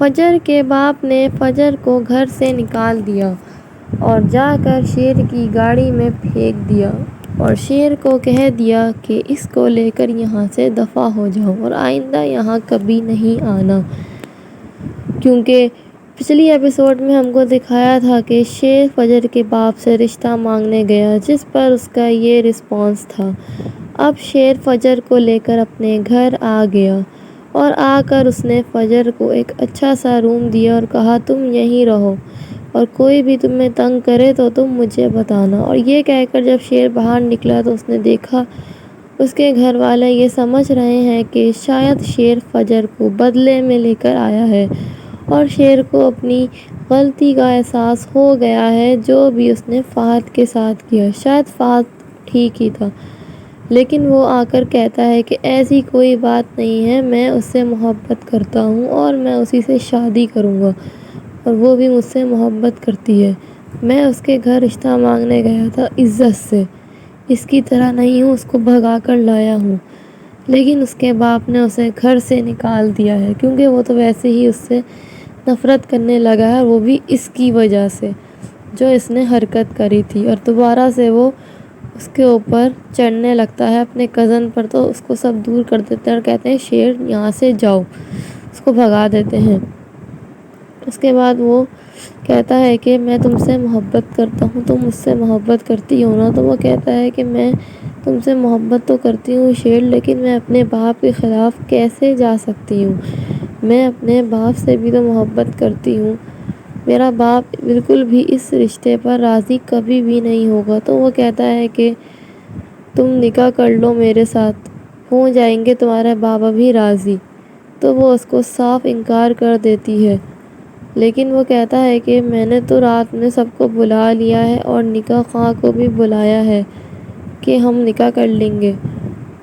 فجر کے باپ نے فجر کو گھر سے نکال دیا اور جا کر شیر کی گاڑی میں پھینک دیا اور شیر کو کہہ دیا کہ اس کو لے کر یہاں سے دفع ہو جاؤ اور آئندہ یہاں کبھی نہیں آنا۔ کیونکہ پچھلی ایپیسوڈ میں ہم کو دکھایا تھا کہ شیر فجر کے باپ سے رشتہ مانگنے گیا، جس پر اس کا یہ رسپانس تھا۔ اب شیر فجر کو لے کر اپنے گھر آ گیا اور آ کر اس نے فجر کو ایک اچھا سا روم دیا اور کہا تم یہیں رہو اور کوئی بھی تمہیں تنگ کرے تو تم مجھے بتانا۔ اور یہ کہہ کر جب شیر باہر نکلا تو اس نے دیکھا اس کے گھر والے یہ سمجھ رہے ہیں کہ شاید شیر فجر کو بدلے میں لے کر آیا ہے اور شیر کو اپنی غلطی کا احساس ہو گیا ہے۔ جو بھی اس نے فہد کے ساتھ کیا، شاید فہد ٹھیک ہی تھا، لیکن وہ آ کر کہتا ہے کہ ایسی کوئی بات نہیں ہے، میں اس سے محبت کرتا ہوں اور میں اسی سے شادی کروں گا اور وہ بھی مجھ سے محبت کرتی ہے۔ میں اس کے گھر رشتہ مانگنے گیا تھا عزت سے، اس کی طرح نہیں ہوں، اس کو بھگا کر لایا ہوں، لیکن اس کے باپ نے اسے گھر سے نکال دیا ہے کیونکہ وہ تو ویسے ہی اس سے نفرت کرنے لگا ہے، وہ بھی اس کی وجہ سے جو اس نے حرکت کری تھی۔ اور دوبارہ سے وہ اس کے اوپر چڑھنے لگتا ہے اپنے کزن پر، تو اس کو سب دور کر دیتے ہیں اور کہتے ہیں شیر یہاں سے جاؤ، اس کو بھگا دیتے ہیں۔ اس کے بعد وہ کہتا ہے کہ میں تم سے محبت کرتا ہوں، تم مجھ سے محبت کرتی ہو نا؟ تو وہ کہتا ہے کہ میں تم سے محبت تو کرتی ہوں شیر، لیکن میں اپنے باپ کے خلاف کیسے جا سکتی ہوں؟ میں اپنے باپ سے بھی تو محبت کرتی ہوں، میرا باپ بالکل بھی اس رشتے پر راضی کبھی بھی نہیں ہوگا۔ تو وہ کہتا ہے کہ تم نکاح کر لو میرے ساتھ، ہو جائیں گے تمہارے بابا بھی راضی۔ تو وہ اس کو صاف انکار کر دیتی ہے، لیکن وہ کہتا ہے کہ میں نے تو رات میں سب کو بلا لیا ہے اور نکاح خواہ کو بھی بلایا ہے کہ ہم نکاح کر لیں گے۔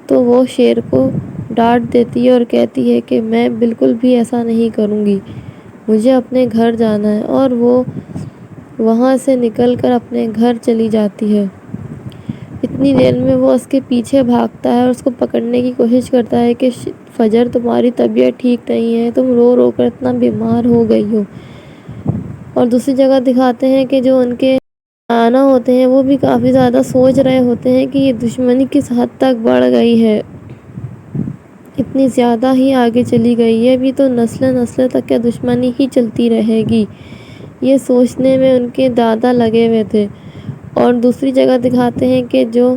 تو وہ شیر کو ڈانٹ دیتی ہے اور کہتی ہے کہ میں بالکل بھی ایسا نہیں کروں گی، مجھے اپنے گھر جانا ہے۔ اور وہ وہاں سے نکل کر اپنے گھر چلی جاتی ہے۔ اتنی دیر میں وہ اس کے پیچھے بھاگتا ہے اور اس کو پکڑنے کی کوشش کرتا ہے کہ فجر تمہاری طبیعت ٹھیک نہیں ہے، تم رو رو کر اتنا بیمار ہو گئی ہو۔ اور دوسری جگہ دکھاتے ہیں کہ جو ان کے نانا ہوتے ہیں وہ بھی کافی زیادہ سوچ رہے ہوتے ہیں کہ یہ دشمنی کس حد تک بڑھ گئی ہے، اتنی زیادہ ہی آگے چلی گئی ہے، ابھی تو نسلیں نسلیں تک کیا دشمنی ہی چلتی رہے گی، یہ سوچنے میں ان کے دادا لگے ہوئے تھے۔ اور دوسری جگہ دکھاتے ہیں کہ جو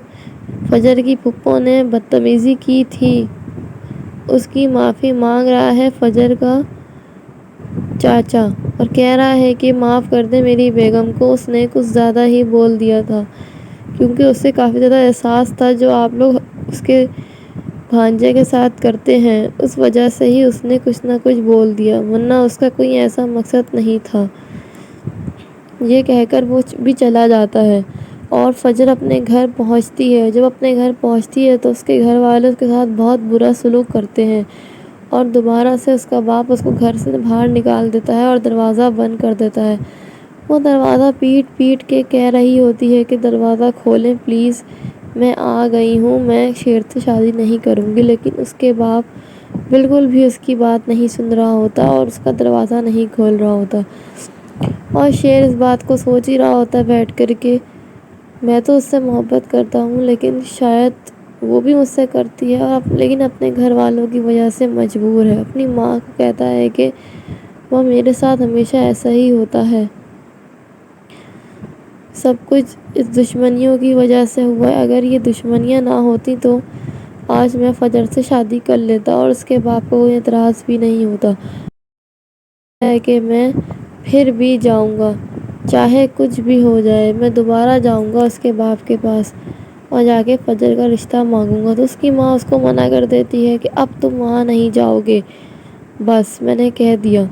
فجر کی پھپھو نے بدتمیزی کی تھی اس کی معافی مانگ رہا ہے فجر کا چاچا اور کہہ رہا ہے کہ معاف کر دے میری بیگم کو، اس نے کچھ زیادہ ہی بول دیا تھا، کیونکہ اسے کافی زیادہ احساس تھا جو آپ لوگ اس کے بھانجے کے ساتھ کرتے ہیں، اس وجہ سے ہی اس نے کچھ نہ کچھ بول دیا، ورنہ اس کا کوئی ایسا مقصد نہیں تھا۔ یہ کہہ کر وہ بھی چلا جاتا ہے اور فجر اپنے گھر پہنچتی ہے۔ جب اپنے گھر پہنچتی ہے تو اس کے گھر والے اس کے ساتھ بہت برا سلوک کرتے ہیں اور دوبارہ سے اس کا باپ اس کو گھر سے باہر نکال دیتا ہے اور دروازہ بند کر دیتا ہے۔ وہ دروازہ پیٹ پیٹ کے کہہ رہی ہوتی ہے کہ دروازہ کھولیں پلیز، میں آ گئی ہوں، میں شیر سے شادی نہیں کروں گی، لیکن اس کے باپ بالکل بھی اس کی بات نہیں سن رہا ہوتا اور اس کا دروازہ نہیں کھول رہا ہوتا۔ اور شیر اس بات کو سوچ ہی رہا ہوتا ہے بیٹھ کر کے میں تو اس سے محبت کرتا ہوں، لیکن شاید وہ بھی مجھ سے کرتی ہے، لیکن اپنے گھر والوں کی وجہ سے مجبور ہے۔ اپنی ماں کو کہتا ہے کہ وہ میرے ساتھ ہمیشہ ایسا ہی ہوتا ہے، سب کچھ اس دشمنیوں کی وجہ سے ہوا ہے، اگر یہ دشمنیاں نہ ہوتی تو آج میں فجر سے شادی کر لیتا اور اس کے باپ کو کوئی اعتراض بھی نہیں ہوتا۔ ہے کہ میں پھر بھی جاؤں گا، چاہے کچھ بھی ہو جائے، میں دوبارہ جاؤں گا اس کے باپ کے پاس اور جا کے فجر کا رشتہ مانگوں گا۔ تو اس کی ماں اس کو منع کر دیتی ہے کہ اب تم وہاں نہیں جاؤ گے، بس میں نے کہہ دیا،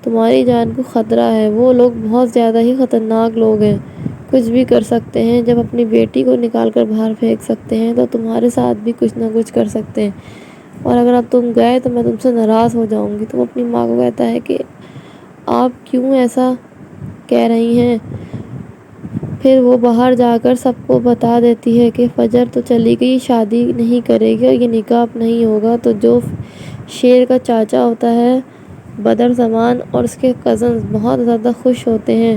تمہاری جان کو خطرہ ہے، وہ لوگ بہت زیادہ ہی خطرناک لوگ ہیں، کچھ بھی کر سکتے ہیں، جب اپنی بیٹی کو نکال کر باہر پھینک سکتے ہیں تو تمہارے ساتھ بھی کچھ نہ کچھ کر سکتے ہیں، اور اگر اب تم گئے تو میں تم سے ناراض ہو جاؤں گی۔ تو وہ اپنی ماں کو کہتا ہے کہ آپ کیوں ایسا کہہ رہی ہیں؟ پھر وہ باہر جا کر سب کو بتا دیتی ہے کہ فجر تو چلی گئی، شادی نہیں کرے گی اور یہ نکاح اب نہیں ہوگا۔ تو جو شیر کا چاچا ہوتا ہے بدر زمان اور اس کے کزنز بہت زیادہ خوش ہوتے ہیں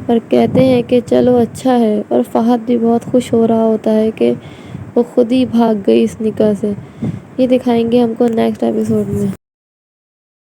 اور کہتے ہیں کہ چلو اچھا ہے، اور فہد بھی بہت خوش ہو رہا ہوتا ہے کہ وہ خود ہی بھاگ گئی اس نکاح سے۔ یہ دکھائیں گے ہم کو نیکسٹ ایپیسوڈ میں۔